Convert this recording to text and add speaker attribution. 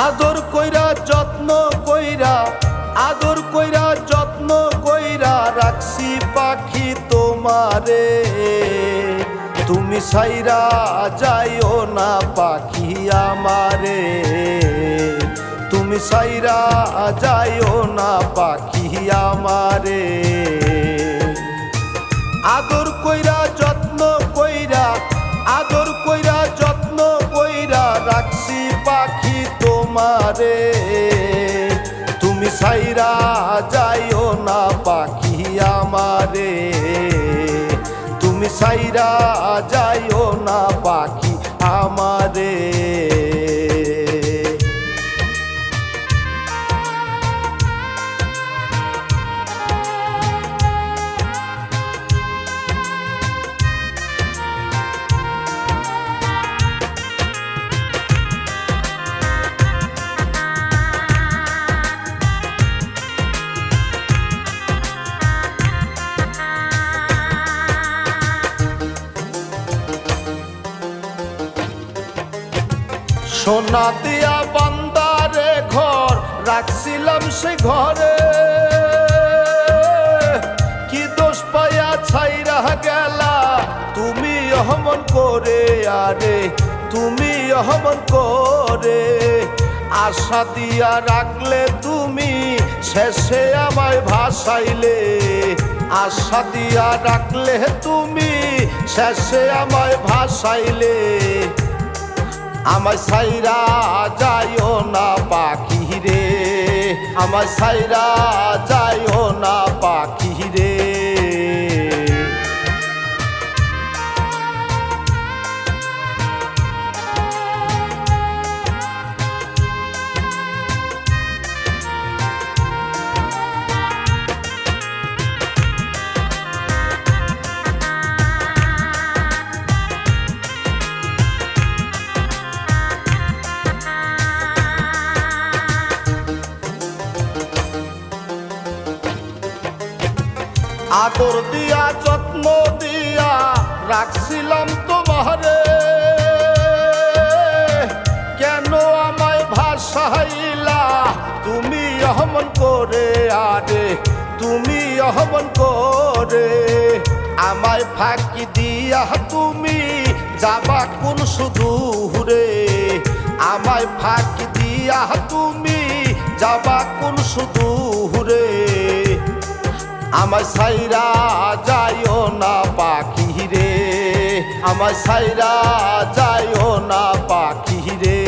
Speaker 1: আদর কইরা যত্ন কইরা, আদর কইরা যত্ন কইরা রাখছি পাখি তোমারে। তুমি সাইরা যাইও না পাখি আমারে, তুমি সাইরা যাইও না পাখি আমারে। আদর কইরা যত্ন কইরা, আদর কইরা যত্ন কইরা রাখছি পাখি তোমারে। তুমি সাইরা যাইও না পাখি আমারে, তুমি সাইরা যাইও না পাখি আমারে। সোনা দিয়া বান্দারে ঘর রাখছিলাম সে ঘরে, কি দোষ পাইয়া ছাইরা গেলা তুমি অহমন করে। আরে তুমি অহমন করে, আশা দিয়া রাখলে তুমি শেষে আমায় ভাসাইলে। আশা দিয়া রাখলে তুমি শেষে আমায় ভাসাইলে। আমায় সাইরা যাইও না পাখি রে, আমায় সাইরা যাইও না পাখি রে। আদর দিয়া যত্ন দিয়া রাখছিলাম তোমারে, কেন আমায় ভাসাইলা তুমি অহমন করে। আরে তুমি অহমন করে, আমায় ফাঁকি দিয়া তুমি যাবা কোন সুদূরে। আমায় ফাঁকি দিয়া তুমি যাবা কোন সুদূরে। আমায় সাইরা যাইও না পাখি রে, আমায় সাইরা যাইও না পাখি রে।